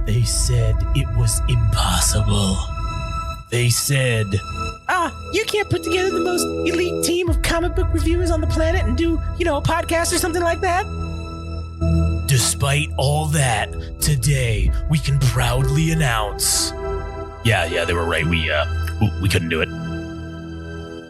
They said it was impossible. They said, you can't put together the most elite team of comic book reviewers on the planet and do, a podcast or something like that? Despite all that, today we can proudly announce... Yeah, they were right. We couldn't do it.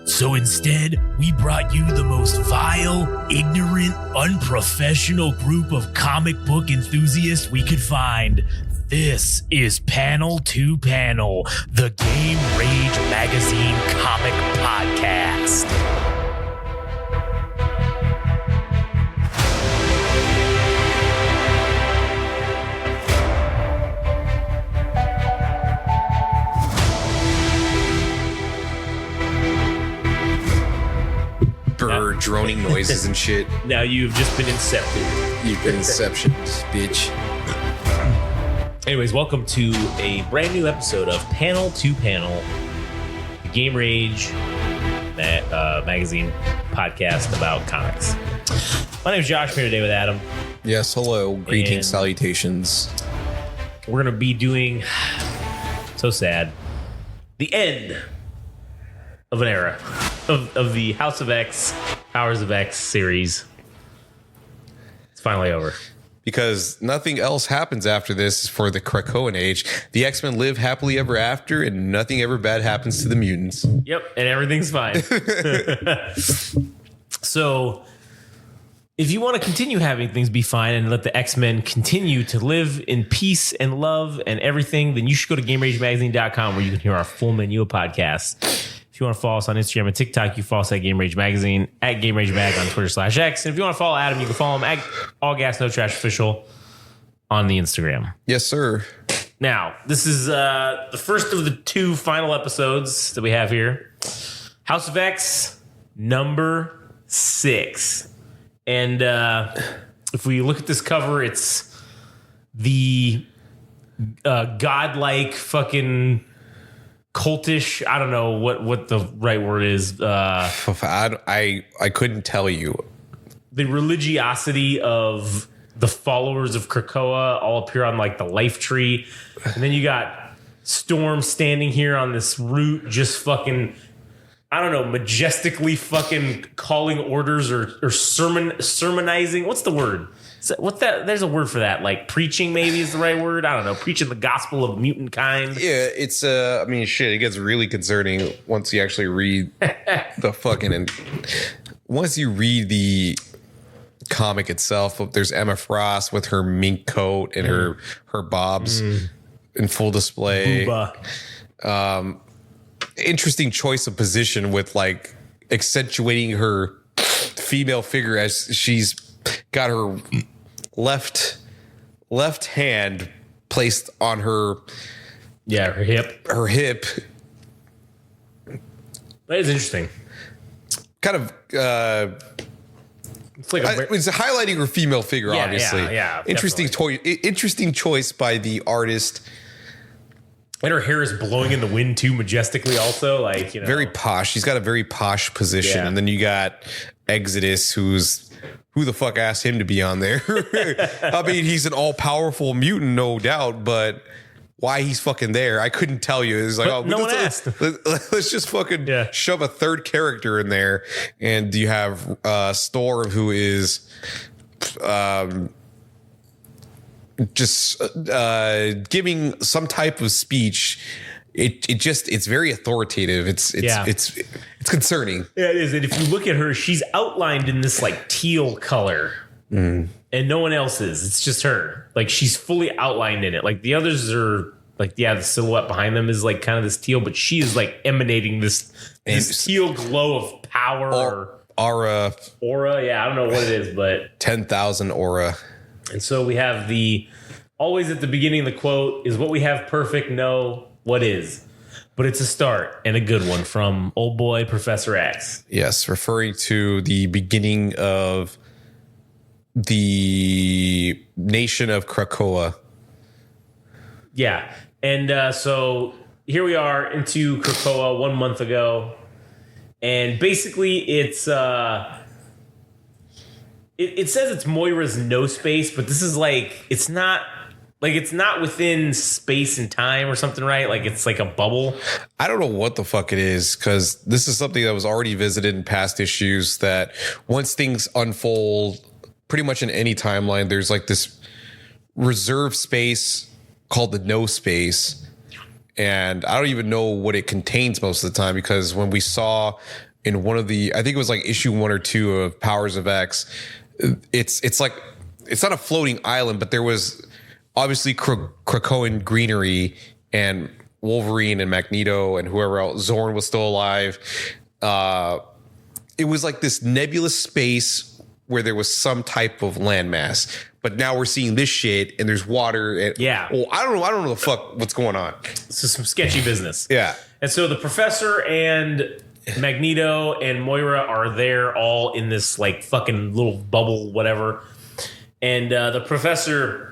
So instead, we brought you the most vile, ignorant, unprofessional group of comic book enthusiasts we could find. This is Panel to Panel, the Game Rage Magazine comic podcast. Bird droning noises and shit. Now you've just been incepted. You've been inception, bitch. Anyways, welcome to a brand new episode of Panel to Panel, the Game Rage magazine podcast about comics. My name is Josh. I'm here today with Adam. Yes, hello. Greetings, And salutations. We're going to be doing, so sad, the end of an era of the House of X, Powers of X series. It's finally over. Because nothing else happens after this for the Krakoan age. The X-Men live happily ever after, and nothing ever bad happens to the mutants. Yep, and everything's fine. So, if you want to continue having things be fine and let the X-Men continue to live in peace and love and everything, then you should go to GameRageMagazine.com where you can hear our full menu of podcasts. If you want to follow us on Instagram and TikTok, you follow us at Game Rage Magazine, at Game Rage Mag on Twitter/X. And if you want to follow Adam, you can follow him at All Gas No Trash Official on the Instagram. Yes, sir. Now, this is the first of the two final episodes that we have here. House of X, number 6. And if we look at this cover, it's the godlike fucking cultish, I don't know what the right word is. I couldn't tell you. The religiosity of the followers of Krakoa all appear on like the life tree. And then you got Storm standing here on this root, just fucking, I don't know, majestically fucking calling orders or sermonizing. What's the word? What's that? There's a word for that. Like preaching, maybe is the right word. I don't know. Preaching the gospel of mutant kind. Yeah, it's I mean, shit. It gets really concerning once you actually read the fucking. And once you read the comic itself, there's Emma Frost with her mink coat and her bobs in full display. Booba. Interesting choice of position with like accentuating her female figure as she's got her left hand placed on her her hip. That is interesting. Kind of It's like it's highlighting her female figure, obviously. Yeah, interesting choice by the artist. And her hair is blowing in the wind too majestically also, like, very posh. She's got a very posh position. And then you got Exodus, who the fuck asked him to be on there? I mean, he's an all-powerful mutant, no doubt, but why he's fucking there, I couldn't tell you. It's like, no one asked. Let's just fucking shove a third character in there. And you have Storm, who is just giving some type of speech. It's very authoritative. It's concerning. Yeah, it is. And if you look at her, she's outlined in this like teal color, and no one else is. It's just her. Like she's fully outlined in it. Like the others are like, the silhouette behind them is like kind of this teal, but she is like emanating this teal glow of power aura. Yeah, I don't know what it is, but 10,000 aura. And so we have always at the beginning of the quote is what we have perfect. No, what is? But it's a start and a good one from old boy Professor X. Yes, referring to the beginning of the nation of Krakoa. Yeah. And so here we are into Krakoa 1 month ago. And basically it's it says it's Moira's no space, but this is like, it's not Like, it's not within space and time or something, right? Like, it's like a bubble. I don't know what the fuck it is, because this is something that was already visited in past issues, that once things unfold pretty much in any timeline, there's like this reserved space called the no space. And I don't even know what it contains most of the time, because when we saw in one of the, I think it was like issue 1 or 2 of Powers of X, it's like, it's not a floating island, but there was obviously Krakoan greenery, and Wolverine and Magneto and whoever else, Zorn was still alive. It was like this nebulous space where there was some type of landmass. But now we're seeing this shit, and there's water. And, yeah. Well, I don't know the fuck what's going on. This is some sketchy business. Yeah. And so the Professor and Magneto and Moira are there all in this like fucking little bubble, whatever. And the Professor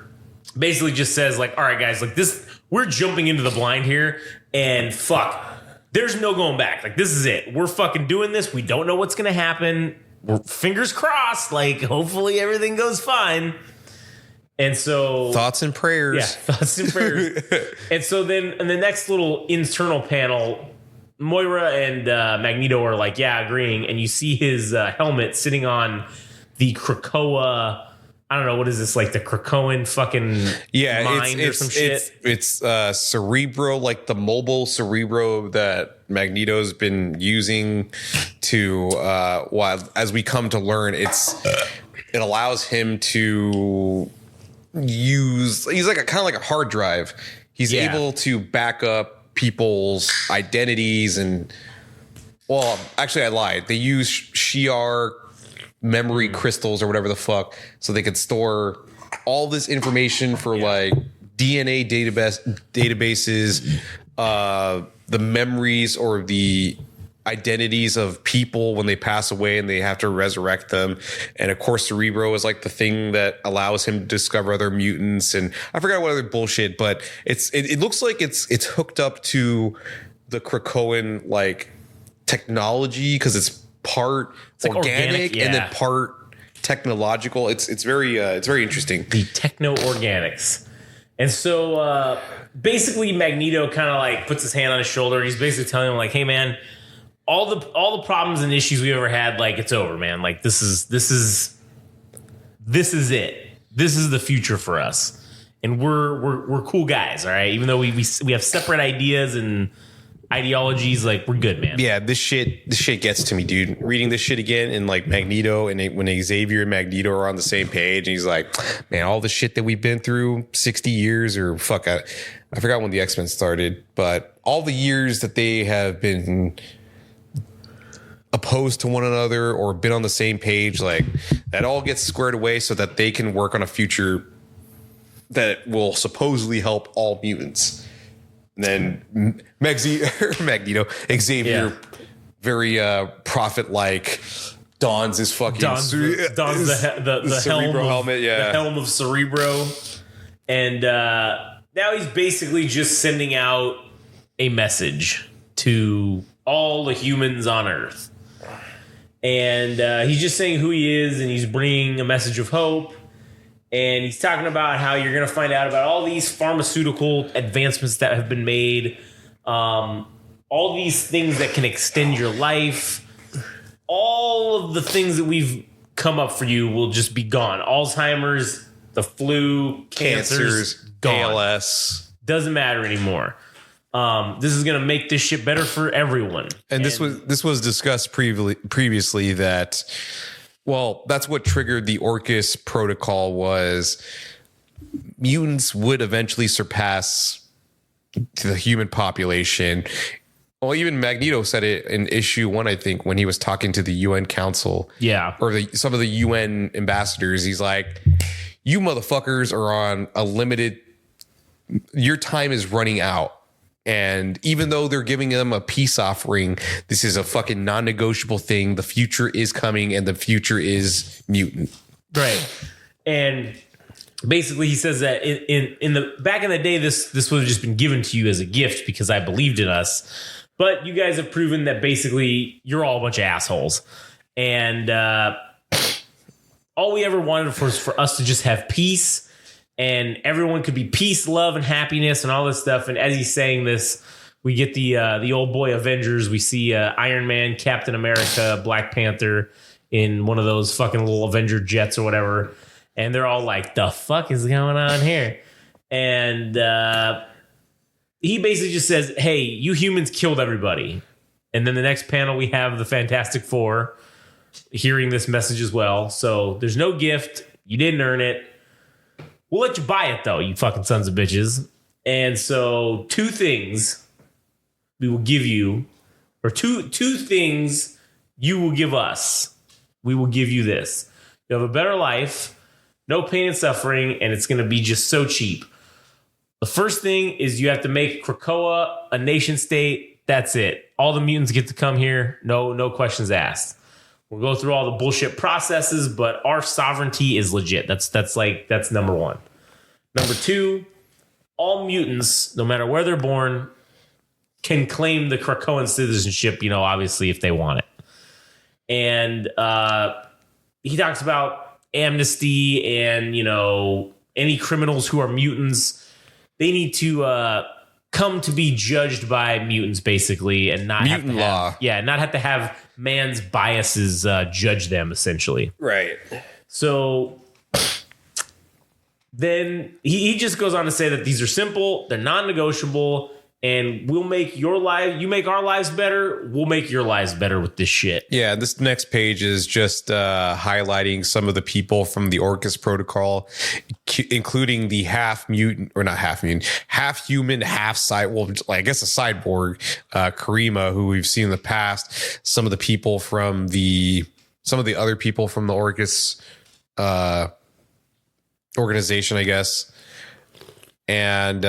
basically just says like, all right, guys, like this, we're jumping into the blind here, and fuck, there's no going back. Like, this is it. We're fucking doing this. We don't know what's going to happen. We're fingers crossed. Like, hopefully everything goes fine. And so thoughts and prayers. Yeah, thoughts and prayers. And so then in the next little internal panel, Moira and Magneto are like, yeah, agreeing. And you see his helmet sitting on the Krakoa. I don't know, what is this, like the Krakoan fucking mind or some shit? It's Cerebro, like the mobile Cerebro that Magneto's been using to, as we come to learn, it allows him to use, he's like kind of like a hard drive. He's able to back up people's identities and, well, actually I lied. They use Shi'ar memory crystals or whatever the fuck, so they could store all this information for like DNA databases, the memories or the identities of people when they pass away and they have to resurrect them. And of course, Cerebro is like the thing that allows him to discover other mutants. And I forgot what other bullshit, but it looks like it's hooked up to the Krakoan like technology, because it's part like organic and then part technological. It's very interesting. The techno organics. And so basically Magneto kind of like puts his hand on his shoulder. He's basically telling him like, hey man, all the problems and issues we ever had, like, it's over, man. Like, this is it. This is the future for us. And we're cool guys, all right? Even though we have separate ideas and ideologies, like, we're good, man. Yeah, this shit gets to me, dude. Reading this shit again, and like Magneto, and when Xavier and Magneto are on the same page, and he's like, man, all the shit that we've been through, 60 years or fuck, I forgot when the X-Men started, but all the years that they have been opposed to one another or been on the same page, like, that all gets squared away so that they can work on a future that will supposedly help all mutants. And then Magneto, Xavier, very prophet-like, dons his fucking the helmet, the helm of Cerebro, and now he's basically just sending out a message to all the humans on Earth, and he's just saying who he is, and he's bringing a message of hope. And he's talking about how you're going to find out about all these pharmaceutical advancements that have been made, all these things that can extend your life. All of the things that we've come up for you will just be gone. Alzheimer's, the flu, cancers, gone. ALS. Doesn't matter anymore. This is going to make this shit better for everyone. And this was discussed previously that... Well, that's what triggered the Orcus Protocol, was mutants would eventually surpass the human population. Well, even Magneto said it in issue 1, I think, when he was talking to the UN Council. Yeah. Or some of the UN ambassadors. He's like, you motherfuckers are on a limited... Your time is running out. And even though they're giving them a peace offering, this is a fucking non-negotiable thing. The future is coming, and the future is mutant. Right. And basically he says that in the back in the day, this would have just been given to you as a gift because I believed in us. But you guys have proven that basically you're all a bunch of assholes. And all we ever wanted was for us to just have peace and everyone could be peace, love, and happiness and all this stuff. And as he's saying this, we get the old boy Avengers. We see Iron Man, Captain America, Black Panther in one of those fucking little Avenger jets or whatever. And they're all like, the fuck is going on here? And he basically just says, hey, you humans killed everybody. And then the next panel, we have the Fantastic Four hearing this message as well. So there's no gift. You didn't earn it. We'll let you buy it, though, you fucking sons of bitches. And so two things we will give you, or two things you will give us. We will give you this. You have a better life, no pain and suffering, and it's going to be just so cheap. The first thing is you have to make Krakoa a nation state. That's it. All the mutants get to come here. No questions asked. We'll go through all the bullshit processes, but our sovereignty is legit. That's number one. Number two, all mutants, no matter where they're born, can claim the Krakoan citizenship, obviously if they want it. And he talks about amnesty and, any criminals who are mutants, they need to come to be judged by mutants, basically, and not mutant law. Not have to have man's biases judge them, essentially. Right. So then he just goes on to say that these are simple, they're non-negotiable, and we'll make you make our lives better, we'll make your lives better with this shit. Yeah, this next page is just highlighting some of the people from the Orcus Protocol, including the half human, half side. Well, I guess a cyborg, Karima, who we've seen in the past. Some of the people from some of the other people from the Orcus organization, I guess, and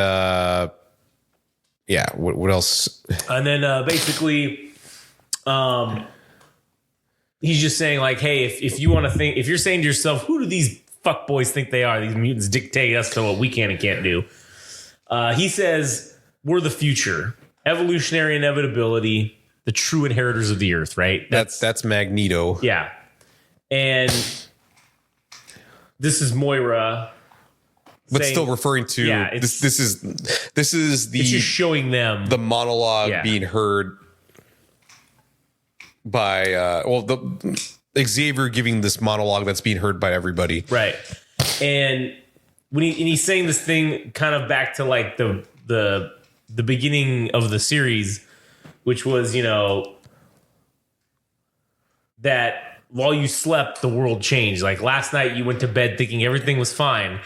yeah, what else? And then basically, he's just saying like, hey, if you want to think, if you're saying to yourself, who do these fuckboys think they are? These mutants dictate us to what we can and can't do. He says, we're the future, evolutionary inevitability, the true inheritors of the earth, right? That's Magneto. Yeah. And this is Moira. But saying, still referring to this is the it's just showing them the monologue being heard by Xavier giving this monologue that's being heard by everybody. Right. And when he's saying this thing kind of back to like the beginning of the series, which was, that while you slept, the world changed. Like last night you went to bed thinking everything was fine.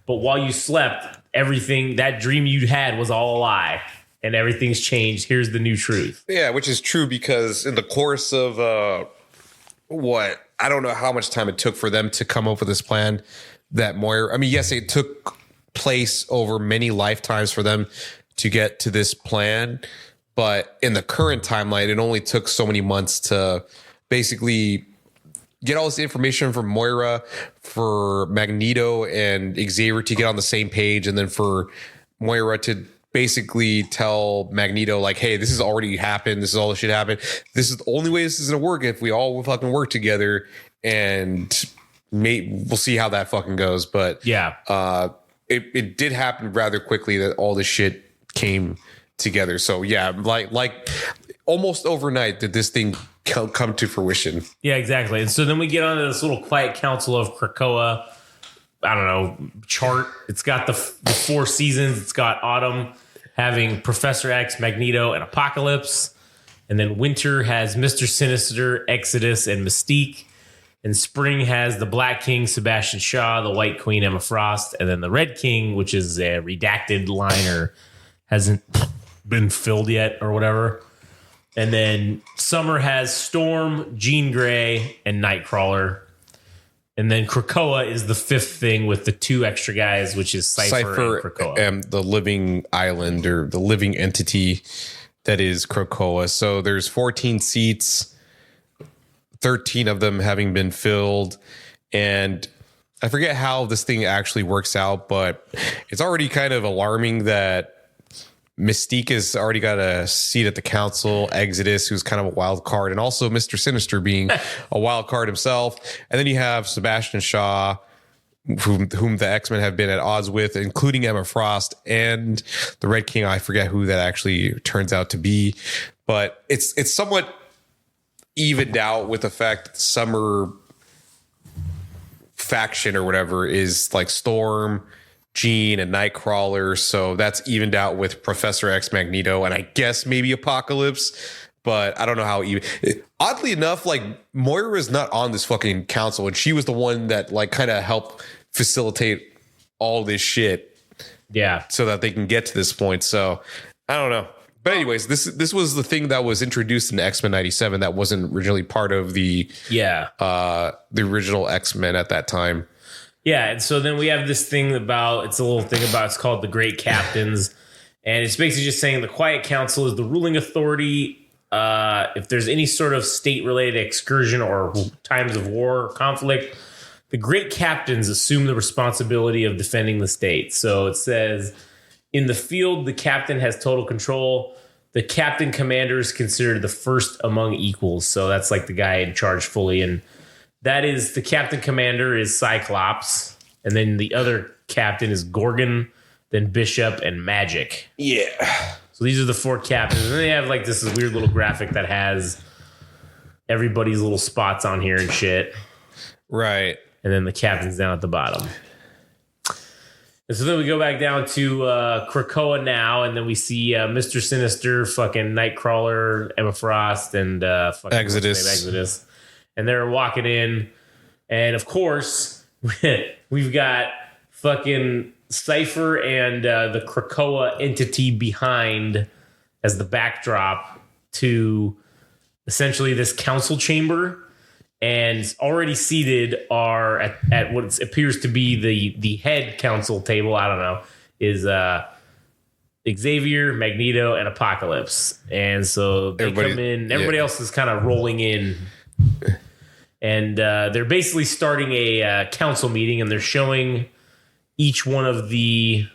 But while you slept, everything, that dream you had was all a lie. And everything's changed. Here's the new truth. Yeah, which is true because in the course of I don't know how much time it took for them to come up with this plan that Moira, I mean, yes, it took place over many lifetimes for them to get to this plan. But in the current timeline, it only took so many months to basically get all this information from Moira, for Magneto and Xavier to get on the same page, and then for Moira to basically tell Magneto, like, hey, this has already happened. This is all that should happen. This is the only way this is going to work if we all fucking work together, and we'll see how that fucking goes. But yeah, it did happen rather quickly that all this shit came together. So yeah, like almost overnight did this thing come to fruition. Yeah, exactly. And so then we get on to this little quiet council of Krakoa, I don't know, chart. It's got the 4 seasons. It's got autumn having Professor X, Magneto, and Apocalypse. And then winter has Mr. Sinister, Exodus, and Mystique. And spring has the Black King, Sebastian Shaw, the White Queen, Emma Frost. And then the Red King, which is a redacted line or hasn't been filled yet or whatever. And then summer has Storm, Jean Grey, and Nightcrawler. And then Krakoa is the 5th thing with the 2 extra guys, which is Cypher and Krakoa. And the living island or the living entity that is Krakoa. So there's 14 seats, 13 of them having been filled. And I forget how this thing actually works out, but it's already kind of alarming that Mystique has already got a seat at the council, Exodus, who's kind of a wild card, and also Mr. Sinister being a wild card himself. And then you have Sebastian Shaw whom the X-Men have been at odds with, including Emma Frost and the Red King. I forget who that actually turns out to be, but it's somewhat evened out with the fact that Summer faction or whatever is like Storm, Jean, and Nightcrawler. So that's evened out with Professor X, Magneto, and I guess maybe Apocalypse. But I don't know how even. Oddly enough, like Moira is not on this fucking council, and she was the one that like kind of helped facilitate all this shit. Yeah, so that they can get to this point. So I don't know. But anyways, this was the thing that was introduced in X-Men 97 that wasn't originally part of the original X-Men at that time. Yeah, and so then we have this thing about it's called the Great Captains, and it's basically just saying the Quiet Council is the ruling authority. If there's any sort of state-related excursion or times of war or conflict, the Great Captains assume the responsibility of defending the state. So it says, in the field, the captain has total control. The captain commander is considered the first among equals. So that's like the guy in charge fully. And that is, the captain commander is Cyclops. And then the other captain is Gorgon, then Bishop, and Magic. Yeah. So these are the 4 captains. And then they have like this weird little graphic that has everybody's little spots on here and shit. Right. And then the captain's down at the bottom. And so then we go back down to Krakoa now, and then we see Mr. Sinister, fucking Nightcrawler, Emma Frost, and fucking Exodus. And they're walking in. And of course, we've got fucking Cypher and the Krakoa entity behind as the backdrop to essentially this council chamber, and already seated are at what appears to be the head council table. I don't know, is Xavier, Magneto, and Apocalypse. And so they come in, everybody else is kind of rolling in, and they're basically starting a council meeting, and they're showing each one of the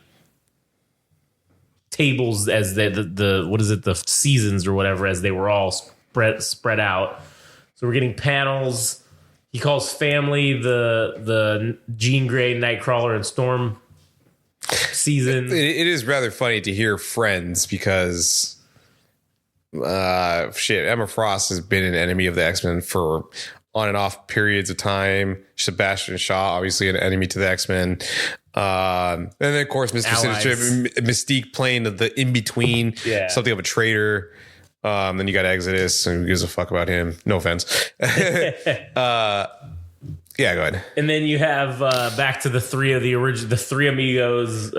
tables as the what is it, the seasons or whatever, as they were all spread out. So we're getting panels. He calls family the Jean Grey, Nightcrawler, and Storm season. It is rather funny to hear friends because Emma Frost has been an enemy of the X-Men for on and off periods of time. Sebastian Shaw, obviously an enemy to the X-Men. And then of course Mr. Sinister, Mystique playing the in-between, something of a traitor. Then you got Exodus, and who gives a fuck about him? No offense. Yeah, go ahead. And then you have back to the three amigos,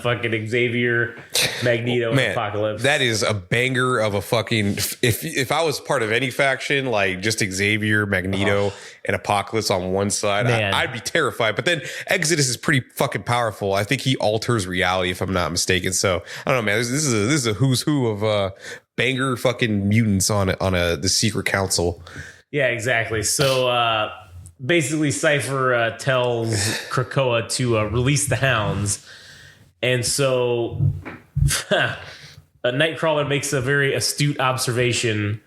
fucking Xavier, Magneto, and Apocalypse. That is a banger of a fucking. If I was part of any faction, like just Xavier, Magneto, and Apocalypse on one side, I'd be terrified. But then Exodus is pretty fucking powerful. I think he alters reality, if I'm not mistaken. So I don't know, man. This is a who's who of banger fucking mutants on the secret council. Yeah, exactly. So. Basically, Cypher tells Krakoa to release the hounds. And so Nightcrawler makes a very astute observation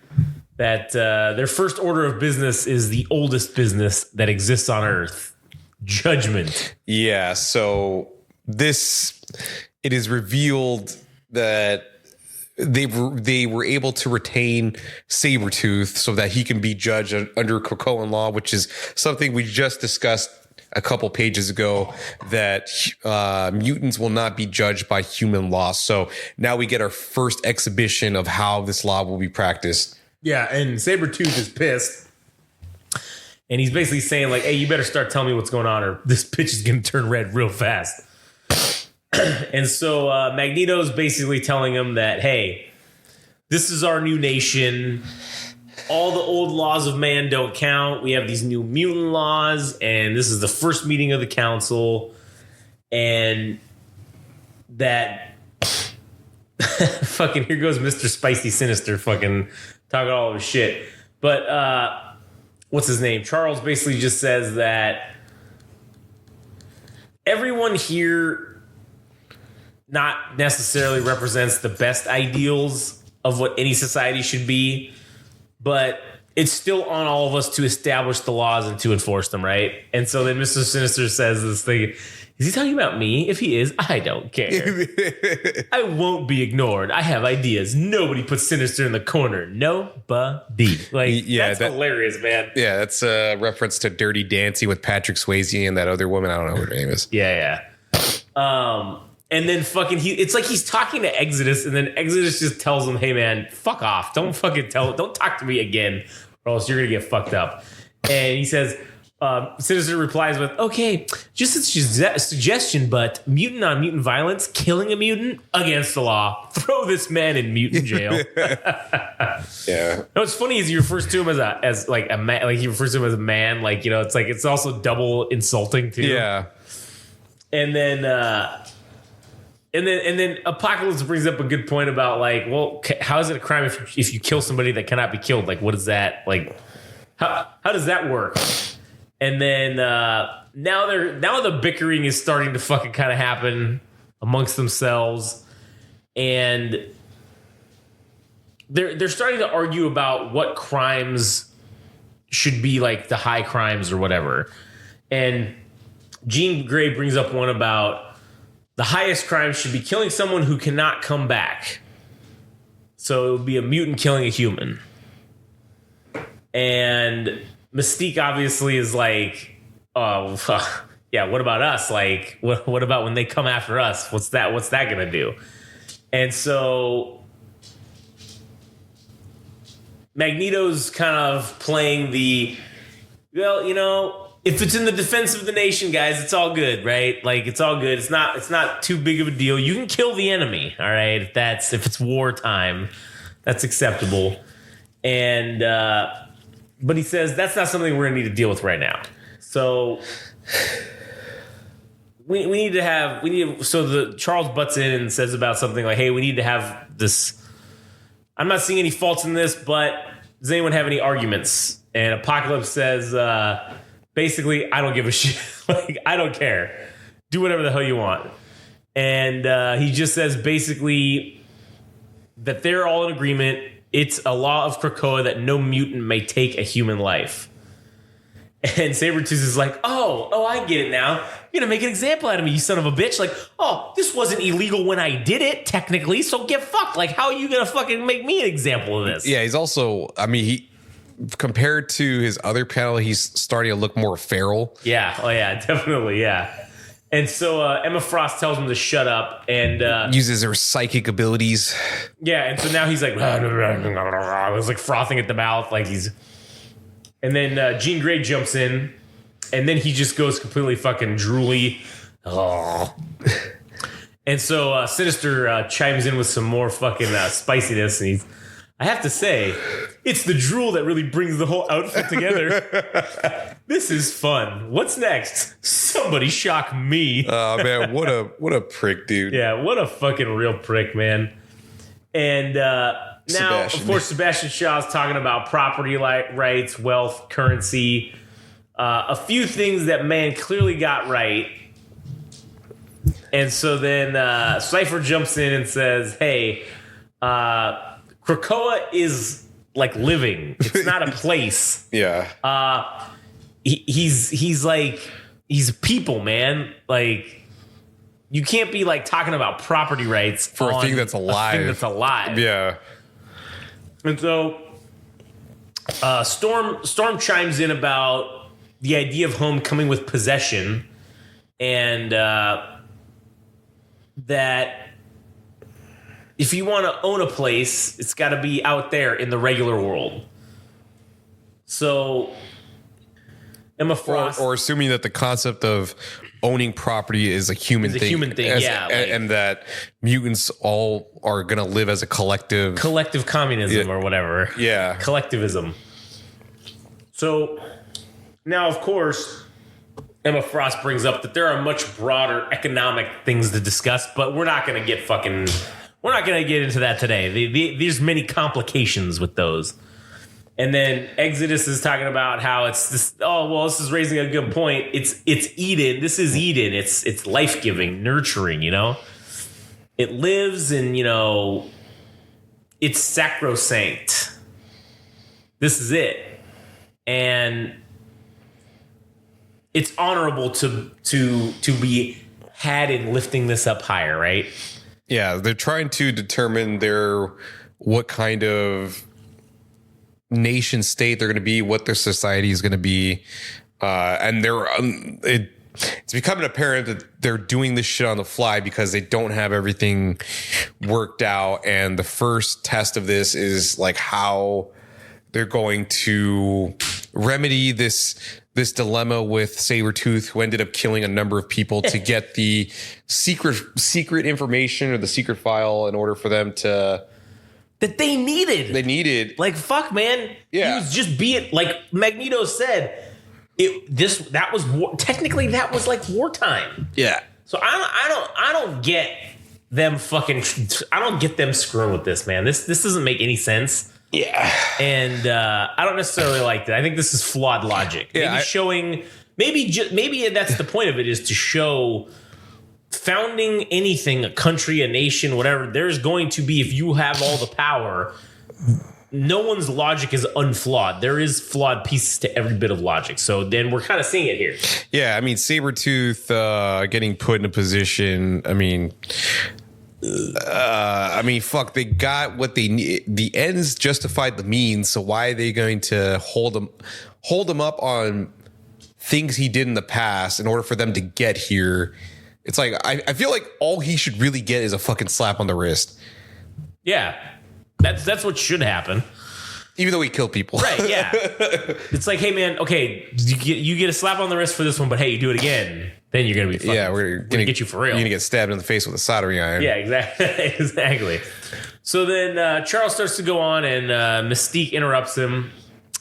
that their first order of business is the oldest business that exists on Earth, judgment. Yeah, so it is revealed that they were able to retain Sabretooth so that he can be judged under Krakoan law, which is something we just discussed a couple pages ago, that mutants will not be judged by human law. So now we get our first exhibition of how this law will be practiced. Yeah, and Sabretooth is pissed. And he's basically saying, like, hey, you better start telling me what's going on or this bitch is going to turn red real fast. And so Magneto's basically telling him that, hey, this is our new nation. All the old laws of man don't count. We have these new mutant laws, and this is the first meeting of the council. And that fucking, here goes Mr. Spicy Sinister fucking talking all of his shit. But what's his name? Charles basically just says that everyone here not necessarily represents the best ideals of what any society should be, but it's still on all of us to establish the laws and to enforce them, right? And so then Mr. Sinister says this thing. Is he talking about me? If he is, I don't care. I won't be ignored. I have ideas. Nobody puts Sinister in the corner. Nobody. Like, that's hilarious, man. Yeah, that's a reference to Dirty Dancing with Patrick Swayze and that other woman. I don't know what her name is. Yeah. And then fucking it's like he's talking to Exodus, and then Exodus just tells him, hey man, fuck off. Don't talk to me again, or else you're gonna get fucked up. And he says, Sinister replies with, okay, just a suggestion, but mutant on mutant violence, killing a mutant against the law. Throw this man in mutant jail. Yeah. No, what's funny is he refers to him as a man, like he refers to him as a man, like, you know, it's like it's also double insulting too. Yeah. And then Apocalypse brings up a good point about like, well, how is it a crime if you kill somebody that cannot be killed? Like, what is that? Like, how does that work? And then now the bickering is starting to fucking kind of happen amongst themselves, and they're starting to argue about what crimes should be like the high crimes or whatever. And Jean Grey brings up one about the highest crime should be killing someone who cannot come back. So it would be a mutant killing a human. And Mystique obviously is like, oh, yeah, what about us? Like, what about when they come after us? What's that going to do? And so Magneto's kind of playing the, well, you know, if it's in the defense of the nation, guys, it's all good, right? Like, it's all good. It's not too big of a deal. You can kill the enemy, all right? If it's wartime, that's acceptable. And but he says that's not something we're gonna need to deal with right now. So we need to. So the Charles butts in and says about something like, "Hey, we need to have this. I'm not seeing any faults in this, but does anyone have any arguments?" And Apocalypse says, basically, I don't give a shit. Like, I don't care. Do whatever the hell you want. And he just says basically that they're all in agreement. It's a law of Krakoa that no mutant may take a human life. And Sabretooth is like, oh, I get it now. You're going to make an example out of me, you son of a bitch. Like, oh, this wasn't illegal when I did it, technically, so get fucked. Like, how are you going to fucking make me an example of this? Yeah, he's also, I mean, compared to his other panel, he's starting to look more feral. Yeah, oh yeah, definitely, yeah. And so Emma Frost tells him to shut up and uses her psychic abilities. Yeah, and so now he's like, he's like frothing at the mouth, like he's. And then Jean Grey jumps in, and then he just goes completely fucking drooly. Oh. And so Sinister chimes in with some more fucking spiciness, and he's. I have to say, it's the drool that really brings the whole outfit together. This is fun. What's next? Somebody shock me. Oh man, what a prick, dude. Yeah, what a fucking real prick, man. And now, of course, Sebastian Shaw's talking about property rights, wealth, currency, a few things that man clearly got right. And so then Cypher jumps in and says, hey, Krakoa is like living. It's not a place. Yeah. He's people, man. Like, you can't be like talking about property rights for a thing that's alive. Yeah. And so Storm chimes in about the idea of home coming with possession, and that if you want to own a place, it's got to be out there in the regular world. So Emma Frost, or assuming that the concept of owning property is a human thing. Yeah, and that mutants all are going to live as a collective communism or whatever. Yeah, collectivism. So now, of course, Emma Frost brings up that there are much broader economic things to discuss, but we're not going to get into that today. There's many complications with those. And then Exodus is talking about how it's this. Oh, well, this is raising a good point. It's Eden. This is Eden. It's life giving, nurturing. You know, it lives, and you know, it's sacrosanct. This is it. And it's honorable to be had in lifting this up higher, right? Yeah, they're trying to determine what kind of nation state they're going to be, what their society is going to be, and it's becoming apparent that they're doing this shit on the fly because they don't have everything worked out. And the first test of this is like how they're going to remedy this dilemma with Sabretooth, who ended up killing a number of people to get the secret information or the secret file in order for them to that they needed. Like, fuck, man. Yeah. He was just being, like Magneto said, that was technically that was like wartime. Yeah. So I don't get them I don't get them screwing with this, man. This doesn't make any sense. Yeah. And I don't necessarily like that. I think this is flawed logic. Yeah, Maybe that's the point of it, is to show founding anything, a country, a nation, whatever. There's going to be, if you have all the power, no one's logic is unflawed. There is flawed pieces to every bit of logic. So then we're kind of seeing it here. Yeah, I mean, Sabretooth getting put in a position, I mean, fuck, they got what they need. The ends justified the means, so why are they going to hold him up on things he did in the past in order for them to get here? It's like, I feel like all he should really get is a fucking slap on the wrist. Yeah. That's what should happen. Even though he killed people. Right, yeah. It's like, hey, man, okay, you get a slap on the wrist for this one, but hey, you do it again, then you're going to be fucking, yeah, we're going to get you for real. You're going to get stabbed in the face with a soldering iron. Yeah, exactly. So then Charles starts to go on, and Mystique interrupts him,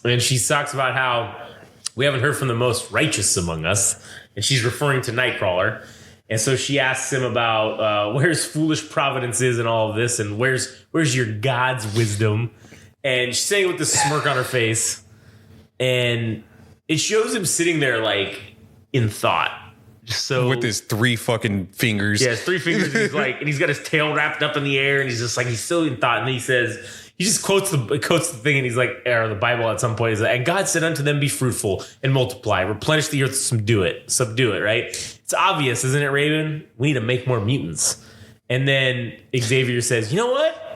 and she talks about how we haven't heard from the most righteous among us, and she's referring to Nightcrawler. And so she asks him about where's foolish providence is and all of this, and where's your God's wisdom. And she's saying it with this smirk on her face, and it shows him sitting there like in thought. So with his 3 fucking fingers. Yeah, his 3 fingers. And he's got his tail wrapped up in the air, and he's just like, he's still in thought. And then he just quotes the thing, and he's like, or the Bible at some point is like, and God said unto them, be fruitful and multiply, replenish the earth, subdue it, right? It's obvious, isn't it, Raven? We need to make more mutants. And then Xavier says, you know what?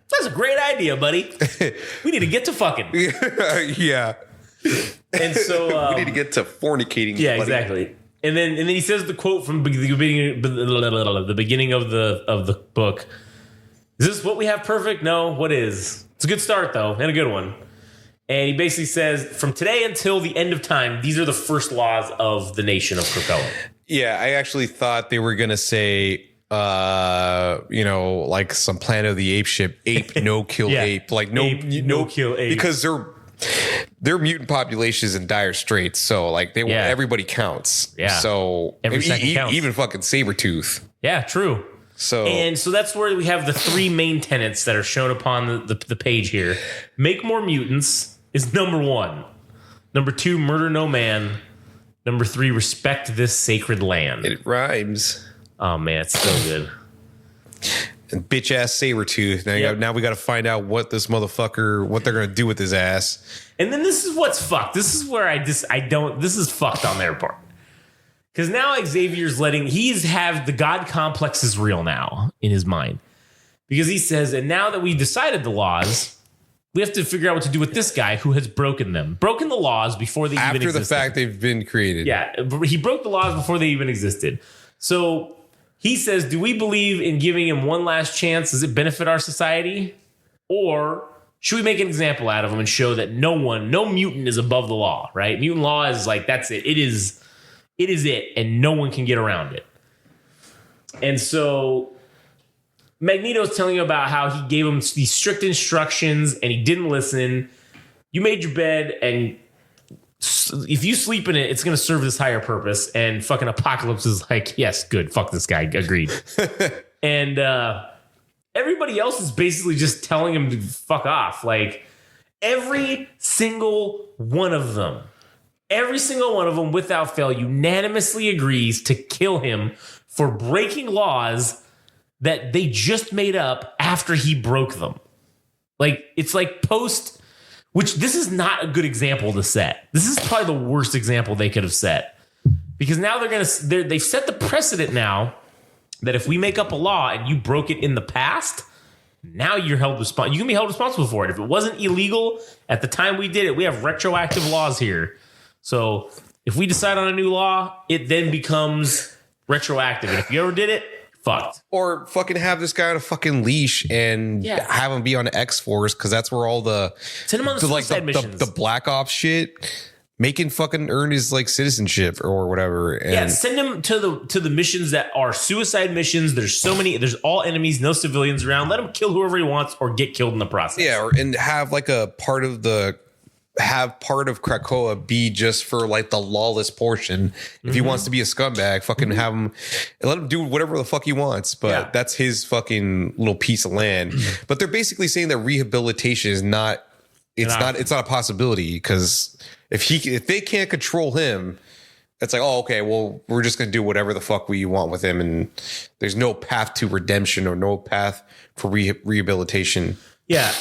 That's a great idea, buddy. We need to get to fucking. Yeah. And so we need to get to fornicating. Yeah, buddy. exactly. And then he says the quote from the beginning of the book. Is this what we have perfect? No. What is? It's a good start, though, and a good one. And he basically says, from today until the end of time, these are the first laws of the nation of Krakoa. Yeah, I actually thought they were going to say, like some Planet of the Apes ship, ape, no kill Yeah. ape. Like, no kill ape. Because their mutant population is in dire straits. So, like, everybody counts. Yeah. So, Every second counts. Even fucking Sabretooth. Yeah, true. So that's where we have the 3 main tenets that are shown upon the page here. Make more mutants is number 1. Number 2, murder no man. Number 3, respect this sacred land. It rhymes. Oh, man, it's so good. And bitch ass Sabretooth. Now we got to find out what this motherfucker, what they're going to do with his ass. And then this is what's fucked. This is where this is fucked on their part. Because now Xavier's the God complex is real now in his mind. Because he says, and now that we've decided the laws, we have to figure out what to do with this guy who has broken the laws before they even existed. After the fact they've been created. Yeah, he broke the laws before they even existed. So he says, do we believe in giving him one last chance? Does it benefit our society? Or should we make an example out of him and show that no mutant is above the law, right? Mutant law is like, that's it. It is it, and no one can get around it. And so Magneto's telling you about how he gave him these strict instructions and he didn't listen. You made your bed, and if you sleep in it, it's going to serve this higher purpose. And fucking Apocalypse is like, yes, good. Fuck this guy. Agreed. And everybody else is basically just telling him to fuck off. Like every single one of them without fail unanimously agrees to kill him for breaking laws that they just made up after he broke them. Like, it's like Which this is not a good example to set. This is probably the worst example they could have set. Because now they've set the precedent now that if we make up a law and you broke it in the past, now you're held responsible. You can be held responsible for it. If it wasn't illegal at the time we did it, we have retroactive laws here. So if we decide on a new law, it then becomes retroactive. And if you ever did it, fucked. Or fucking have this guy on a fucking leash and have him be on X-Force, because that's where all the send him on the suicide missions. The Black Ops shit, make him fucking earn his like citizenship or whatever. And send him to the missions that are suicide missions. There's so many. There's all enemies, no civilians around. Let him kill whoever he wants or get killed in the process. Yeah, and have like part of Krakoa be just for like the lawless portion. If he wants to be a scumbag, fucking have him, and let him do whatever the fuck he wants. But that's his fucking little piece of land. But they're basically saying that rehabilitation is not. It's not a possibility, because if they can't control him, it's like, oh, okay, well, we're just gonna do whatever the fuck we want with him, and there's no path to redemption or no path for rehabilitation. Yeah.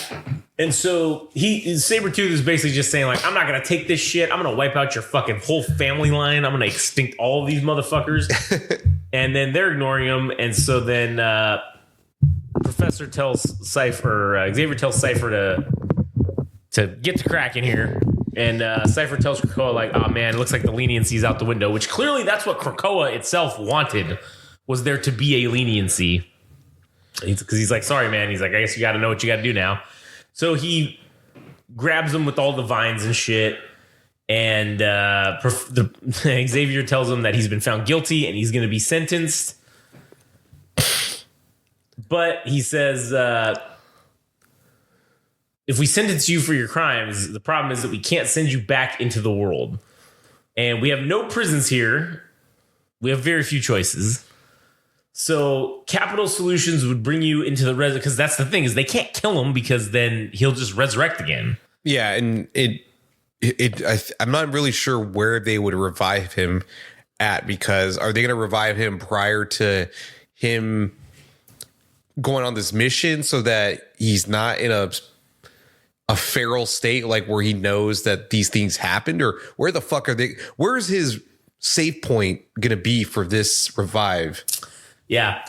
And so Sabretooth is basically just saying, like, I'm not going to take this shit. I'm going to wipe out your fucking whole family line. I'm going to extinct all of these motherfuckers. And then they're ignoring him. And so then Xavier tells Cypher to get to Kraken here. And Cypher tells Krakoa, like, oh, man, it looks like the leniency's out the window, which clearly that's what Krakoa itself wanted, was there to be a leniency. Because he's like, sorry, man. He's like, I guess you got to know what you got to do now. So he grabs him with all the vines and shit. And Xavier tells him that he's been found guilty and he's going to be sentenced. But he says, if we sentence you for your crimes, the problem is that we can't send you back into the world. And we have no prisons here. We have very few choices. So Capital Solutions would bring you into the because that's the thing, is they can't kill him, because then he'll just resurrect again. Yeah, and I'm not really sure where they would revive him at, because are they going to revive him prior to him going on this mission so that he's not in a feral state, like where he knows that these things happened? Or where the fuck are they? Where's his save point going to be for this revive? Yeah.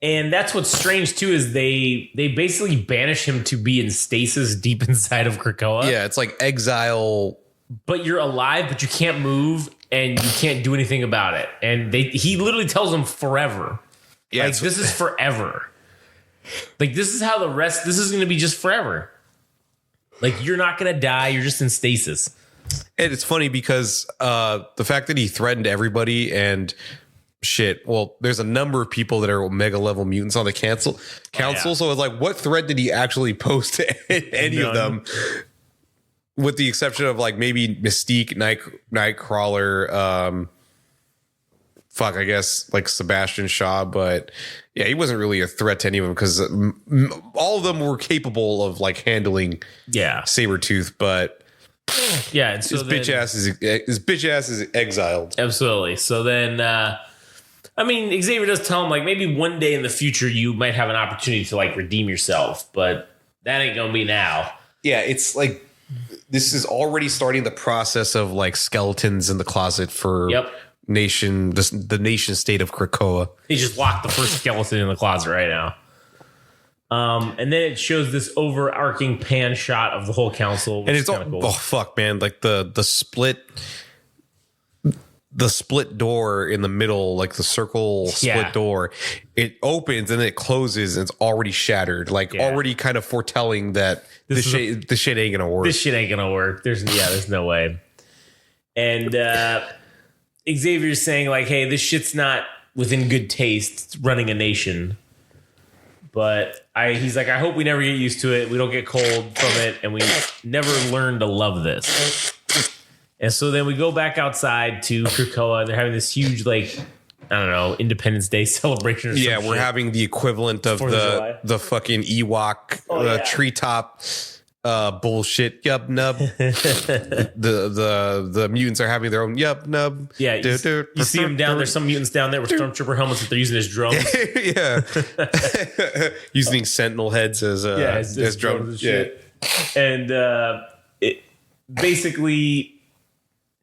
And that's what's strange too, is they basically banish him to be in stasis deep inside of Krakoa. Yeah, it's like exile. But you're alive, but you can't move and you can't do anything about it. And he literally tells them forever. Yeah, like, this is forever. Like, this is how this is going to be just forever. Like, you're not going to die. You're just in stasis. And it's funny because the fact that he threatened everybody and shit. Well, there's a number of people that are Omega level mutants on the council. So it's like, what threat did he actually pose to any of them? With the exception of like maybe Mystique, Nightcrawler, I guess like Sebastian Shaw, but yeah, he wasn't really a threat to any of them, because all of them were capable of like handling Sabretooth, but yeah, and so his bitch ass is exiled. Absolutely. So then I mean, Xavier does tell him, like, maybe one day in the future you might have an opportunity to like redeem yourself, but that ain't gonna be now. Yeah, it's like this is already starting the process of like skeletons in the closet for the nation state of Krakoa. He just locked the first skeleton in the closet right now. And then it shows this overarching pan shot of the whole council, and it's all cool. Oh fuck, man! Like the split door in the middle, like the circle split door, it opens and then it closes and it's already shattered, like already kind of foretelling that this shit ain't gonna work. This shit ain't gonna work. There's no way. And Xavier's saying, like, hey, this shit's not within good taste running a nation. But he's like, I hope we never get used to it. We don't get cold from it, and we never learn to love this. And so then we go back outside to Krakoa, and they're having this huge, like, I don't know, Independence Day celebration or something. Yeah, we're having the equipment of the fucking Ewok treetop bullshit. Yup, nub. the mutants are having their own yup, nub. Yeah, you see them down there. Some mutants down there with Stormtrooper helmets that they're using as drums. Yeah. Using Sentinel heads as drums. Yeah. And basically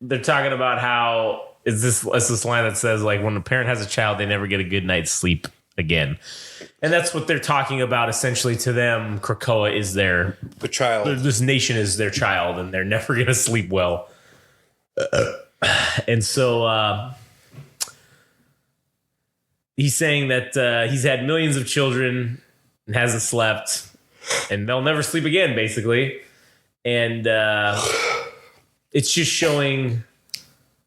they're talking about how it's this line that says like when a parent has a child, they never get a good night's sleep again. And that's what they're talking about essentially to them. Krakoa is the child. This nation is their child and they're never going to sleep well. And so he's saying that he's had millions of children and hasn't slept and they'll never sleep again, basically. And it's just showing.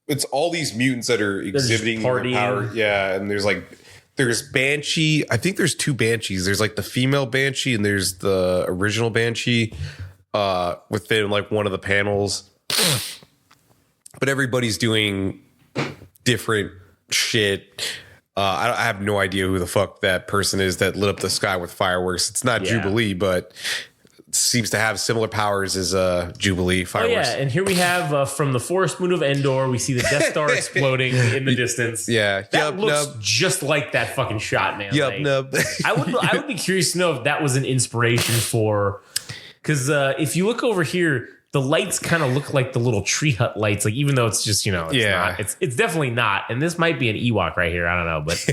It's all these mutants that are exhibiting their power. Yeah, and there's Banshee. I think there's two Banshees. There's like the female Banshee and there's the original Banshee within like one of the panels. But everybody's doing different shit. I have no idea who the fuck that person is that lit up the sky with fireworks. It's not Jubilee, but seems to have similar powers as Jubilee fireworks. Oh, yeah. And here we have from the forest moon of Endor, we see the Death Star exploding in the distance. Yeah. That looks just like that fucking shot, man. Yup, like, nub. I would be curious to know if that was an inspiration for, because if you look over here, the lights kind of look like the little tree hut lights, like even though it's just, it's definitely not. And this might be an Ewok right here. I don't know, but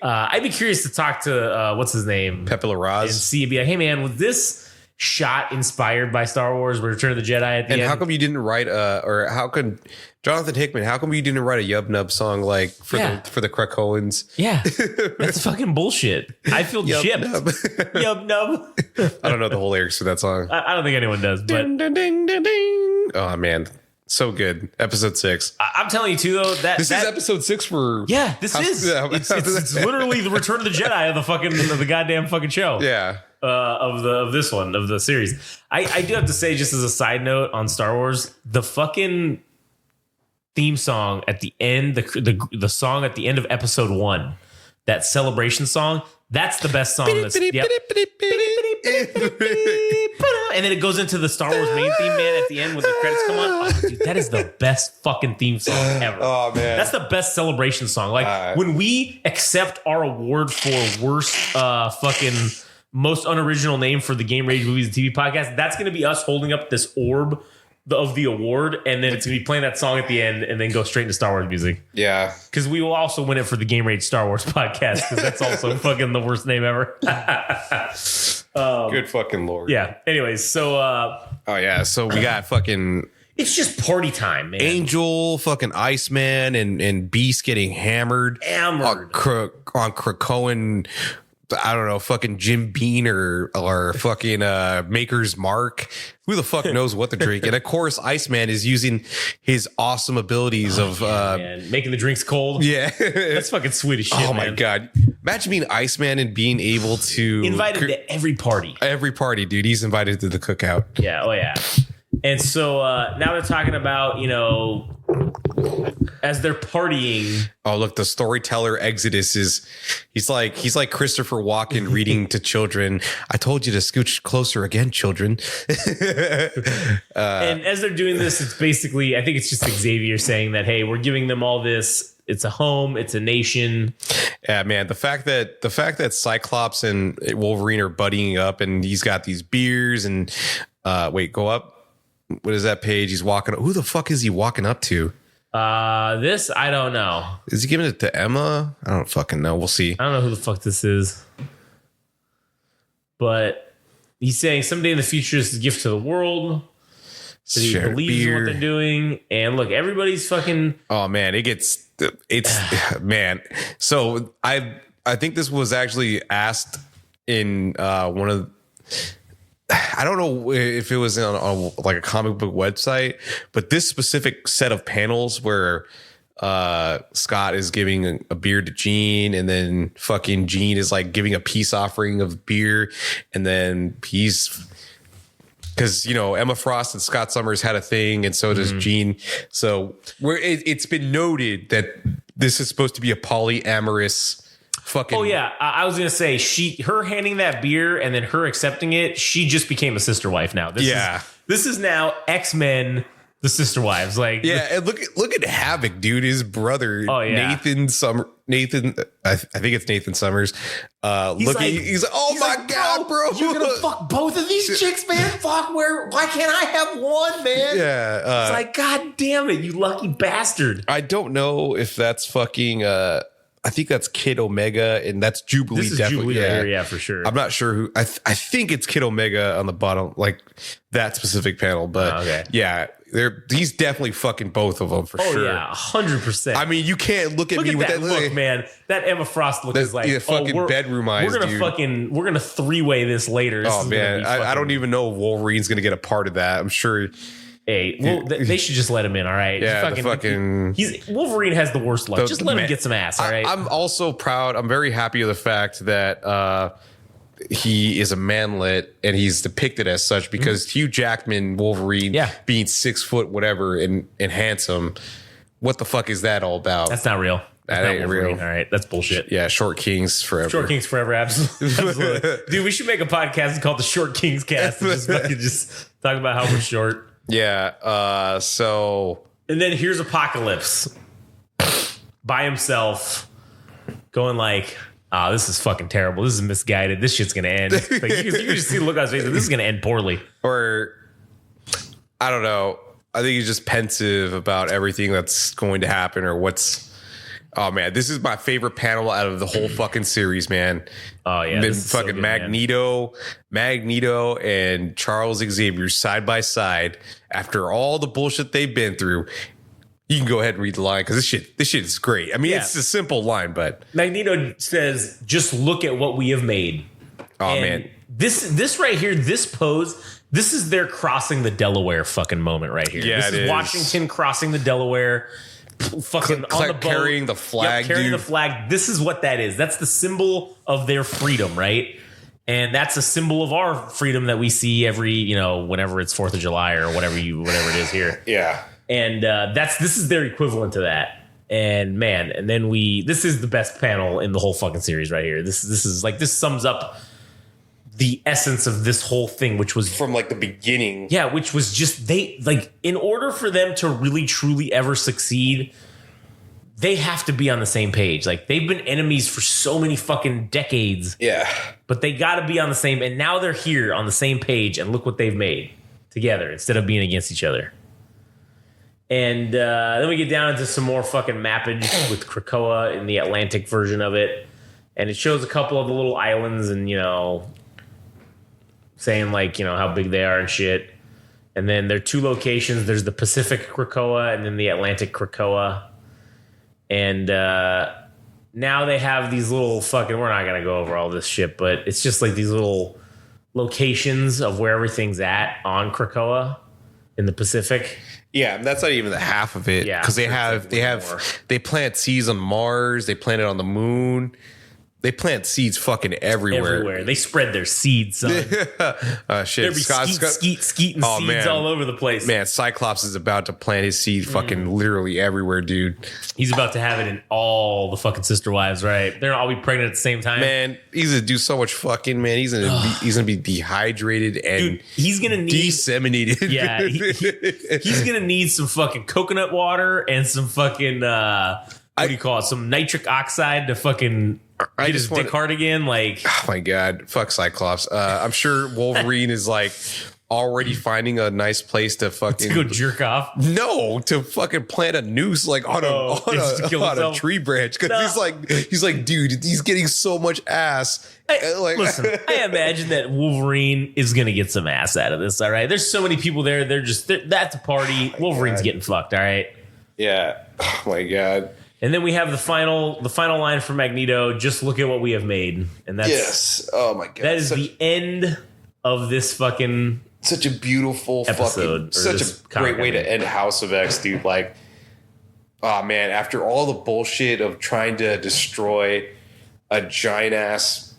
I'd be curious to talk to what's his name, Pepe Larraz, and see, be like, hey man, was this shot inspired by Star Wars Return of the Jedi at the end? And how come you didn't write or how could Jonathan Hickman, how come you didn't write a Yub Nub song like for the Krakoans? Yeah, that's fucking bullshit. I feel gypped. Yub Nub. I don't know the whole lyrics for that song. I don't think anyone does, but ding, ding, ding, ding, ding. Oh man, so good. Episode 6. I'm telling you too, though, this is episode 6 for it's literally the Return of the Jedi of the goddamn fucking show. Yeah. Of this one of the series. I do have to say, just as a side note on Star Wars, the fucking theme song at the end, the song at the end of episode 1, that celebration song, that's the best song. And then it goes into the Star Wars main theme, man, at the end when the credits come on. Oh, dude, that is the best fucking theme song ever. Oh man, that's the best celebration song. Like when we accept our award for worst fucking most unoriginal name for the Game Rage Movies and TV podcast, that's going to be us holding up this orb of the award, and then it's going to be playing that song at the end and then go straight into Star Wars music. Yeah. Because we will also win it for the Game Rage Star Wars podcast, because that's also fucking the worst name ever. Good fucking Lord. Yeah. Anyways, so... so we got fucking... It's just party time, man. Angel, fucking Iceman, and Beast getting hammered. On Krakoan... I don't know, fucking Jim Beam or fucking Maker's Mark. Who the fuck knows what to drink? And of course, Iceman is using his awesome abilities of making the drinks cold. Yeah. That's fucking sweet as shit. Oh my God. Imagine being Iceman and being able to invited to every party. Every party, dude. He's invited to the cookout. Yeah. Oh yeah. And so now they're talking about, as they're partying. Oh, look, the storyteller Exodus he's like Christopher Walken reading to children. I told you to scooch closer again, children. And as they're doing this, it's basically, I think it's just Xavier saying that, hey, we're giving them all this. It's a home. It's a nation. Yeah, man. The fact that Cyclops and Wolverine are buddying up and he's got these beers and go up. What is that page? He's walking. Who the fuck is he walking up to? This, I don't know. Is he giving it to Emma? I don't fucking know. We'll see. I don't know who the fuck this is. But he's saying someday in the future this is a gift to the world. So he believes in what they're doing. And look, everybody's fucking... Oh, man. Man. So I think this was actually asked in one of... I don't know if it was on like a comic book website, but this specific set of panels where Scott is giving a beer to Jean, and then fucking Jean is like giving a peace offering of beer, and then he's because Emma Frost and Scott Summers had a thing, and so does Jean. So it's been noted that this is supposed to be a polyamorous. Fucking. Oh yeah, I was gonna say her handing that beer and then her accepting it. She just became a sister wife now. This is now X-Men, the sister wives. Like and look at Havoc, dude. His brother Nathan Nathan, I think it's Nathan Summers. He's like, oh my God, bro. You're going to fuck both of these chicks, man? Fuck, why can't I have one, man? Yeah. It's like, God damn it, you lucky bastard. I don't know if that's fucking, I think that's Kid Omega, and that's Jubilee. This is definitely. Jubilee right here, yeah, for sure. I'm not sure who. I think it's Kid Omega on the bottom, like that specific panel. But okay. Yeah, he's definitely fucking both of them for sure. Oh yeah, 100%. I mean, you can't look at me with that look, man. That Emma Frost look is like fucking bedroom eyes. We're gonna three-way this later. Oh man, I don't even know if Wolverine's gonna get a part of that. I'm sure. Hey, well, they should just let him in, all right? Yeah, Wolverine has the worst luck. Just let him get some ass, all right? I'm also proud. I'm very happy of the fact that he is a manlet and he's depicted as such because Hugh Jackman Wolverine being 6 foot whatever and handsome. What the fuck is that all about? That's not real. That ain't real. All right, that's bullshit. Yeah, Short Kings forever. Short Kings forever, absolutely. Dude, we should make a podcast called the Short Kings Cast and just talk about how we're short. Yeah. So. And then here's Apocalypse by himself going like, oh, this is fucking terrible. This is misguided. This shit's going to end. Like, you can just see the look on his face. Like, this is going to end poorly. Or, I don't know. I think he's just pensive about everything that's going to happen or what's. Oh, man. This is my favorite panel out of the whole fucking series, man. Oh, yeah. Been fucking so good, Magneto and Charles Xavier side by side after all the bullshit they've been through. You can go ahead and read the line because this shit is great. I mean, It's a simple line, but Magneto says, "Just look at what we have made." Oh and man, this right here, this pose, this is their crossing the Delaware fucking moment right here. Yeah, this is Washington crossing the Delaware. Fucking on the boat, carrying the flag, carrying the flag. This is what that is. That's the symbol of their freedom, right? And that's a symbol of our freedom that we see every, whenever it's 4th of July or whatever it is here. Yeah. And this is their equivalent to that. And man, and then this is the best panel in the whole fucking series right here. This sums up the essence of this whole thing, which was from like the beginning. Yeah, which was just in order for them to really truly ever succeed, they have to be on the same page. Like, they've been enemies for so many fucking decades. Yeah. But they got to be on the same, and now they're here on the same page, and look what they've made together instead of being against each other. And then we get down into some more fucking mappage with Krakoa in the Atlantic version of it. And it shows a couple of the little islands and, saying like, how big they are and shit. And then there are 2 locations. There's the Pacific Krakoa and then the Atlantic Krakoa. And now they have these little fucking, we're not going to go over all this shit, but it's just like these little locations of where everything's at on Krakoa in the Pacific. Yeah, that's not even the half of it. Yeah, because they plant seeds on Mars. They plant it on the moon. They plant seeds fucking everywhere. They spread their seeds, son. Shit. There'd be skeet, and seeds all over the place. Man, Cyclops is about to plant his seed fucking literally everywhere, dude. He's about to have it in all the fucking sister wives, right? They're all be pregnant at the same time. Man, he's gonna do so much fucking, man. He's gonna be dehydrated and dude, he's gonna need disseminated. Yeah, he's gonna need some fucking coconut water and some fucking what do you call it? Some nitric oxide to fucking get his dick hard again. Like, oh my god, fuck Cyclops. I'm sure Wolverine is like already finding a nice place to fucking go jerk off. No, to fucking plant a noose like on a tree branch because he's like, dude, he's getting so much ass. Listen, I imagine that Wolverine is gonna get some ass out of this. All right, there's so many people there. That's a party. Wolverine's getting fucked. All right. Yeah. Oh my god. And then we have the final line from Magneto. Just look at what we have made, and that's yes. Oh my god, that is the end of this fucking such a beautiful episode. Such a great way to end House of X, dude. Like, oh man, after all the bullshit of trying to destroying a giant ass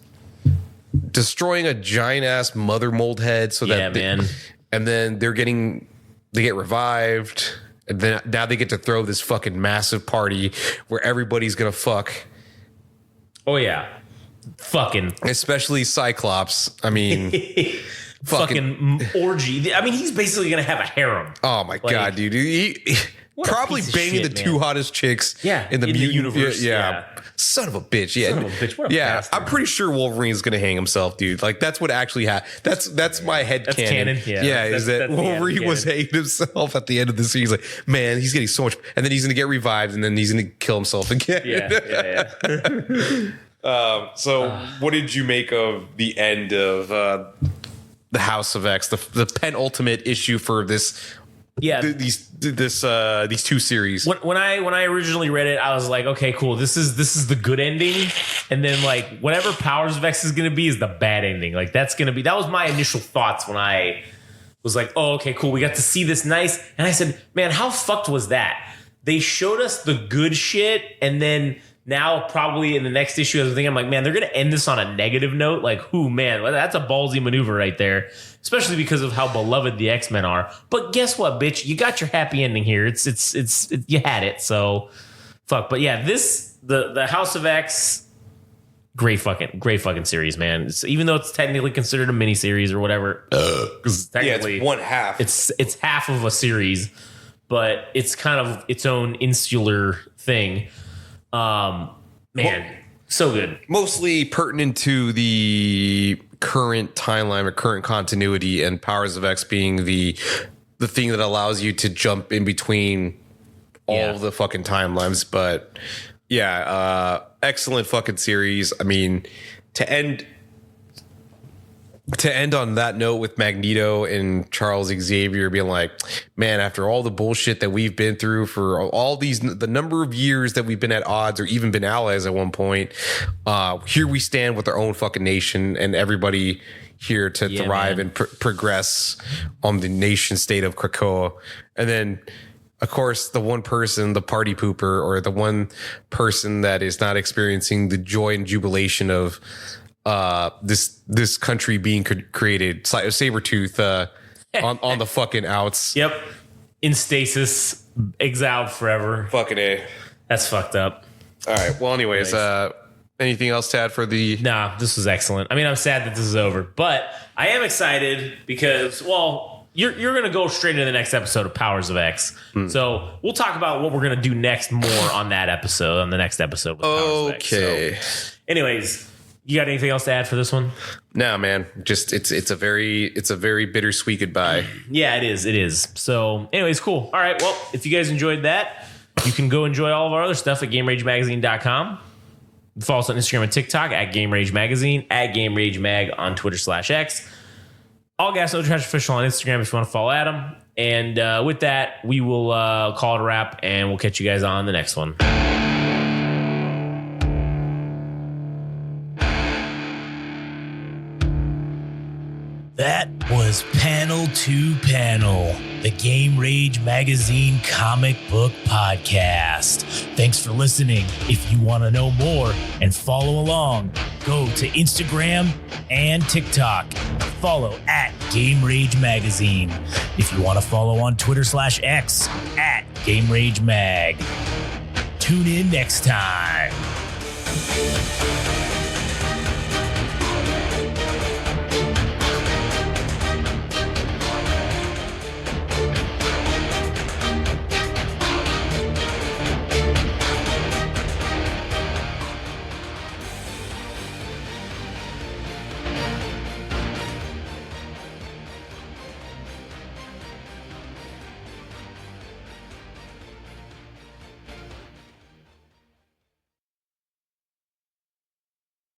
mother mold head, so that and then they get revived. And then now they get to throw this fucking massive party where everybody's gonna fuck. Oh yeah, fucking especially Cyclops. I mean, fucking orgy. I mean, he's basically gonna have a harem. Oh my god, dude! What a probably piece of banging shit, the man. two hottest chicks Yeah, in the in the mutant universe, Yeah. Son of a bitch. Yeah. Son of a bitch. What a yeah. bastard. I'm pretty sure Wolverine's gonna hang himself, dude. Like that's what actually happened. That's my head That's canon. canon, yeah. Yeah, is that That's the head Wolverine was canon. hating himself at the end of the series. Like, man, he's getting so much, and then he's gonna get revived, and then he's gonna kill himself again. Yeah. So, what did you make of the end of the House of X, the penultimate issue for this? Yeah. These two series. When I originally read it, I was like, okay, cool. This is the good ending, and then like whatever Powers of X is going to be is the bad ending. Like that was my initial thoughts when I was like, oh, okay, cool. We got to see this nice, and I said, man, how fucked was that? They showed us the good shit, and then now probably in the next issue, I was thinking, I'm like, man, they're going to end this on a negative note. Like, man, that's a ballsy maneuver right there, especially because of how beloved the X-Men are. But guess what, bitch? You got your happy ending here. It's you had it. So fuck. But yeah, the House of X, great fucking series, man. Even though it's technically considered a miniseries or whatever, because technically it's one half. It's half of a series, but it's kind of its own insular thing. Man, so good. Mostly pertinent to the current timeline or current continuity, and Powers of X being the thing that allows you to jump in between all of the fucking timelines. But yeah, excellent fucking series. I mean, to end on that note with Magneto and Charles Xavier being like, man, after all the bullshit that we've been through for all the number of years that we've been at odds or even been allies at one point, here we stand with our own fucking nation and everybody here to thrive man. and progress on the nation state of Krakoa. And then, of course, the one person, the party pooper, or the one person that is not experiencing the joy and jubilation of this country being created, Sabretooth on the fucking outs. Yep. In stasis, exiled forever. Fucking A. That's fucked up. All right. Well, anyways, anything else to add for the... Nah, this was excellent. I mean, I'm sad that this is over, but I am excited because, well, you're going to go straight into the next episode of Powers of X. So we'll talk about what we're going to do next more on that episode, on the next episode with Powers of X. Okay. So, anyways, you got anything else to add for this one? No, man. Just it's a very bittersweet goodbye. Yeah, it is. So anyways, cool. All right. Well, if you guys enjoyed that, you can go enjoy all of our other stuff at GameRageMagazine.com. Follow us on Instagram and TikTok at Game Rage Magazine, at Game Rage Mag on Twitter/X. All Gas No Trash Official on Instagram if you want to follow Adam. And with that, we will call it a wrap, and we'll catch you guys on the next one. That was Panel to Panel, the Game Rage Magazine comic book podcast. Thanks for listening. If you want to know more and follow along, go to Instagram and TikTok. Follow at Game Rage Magazine. If you want to follow on Twitter/X at Game Rage Mag. Tune in next time.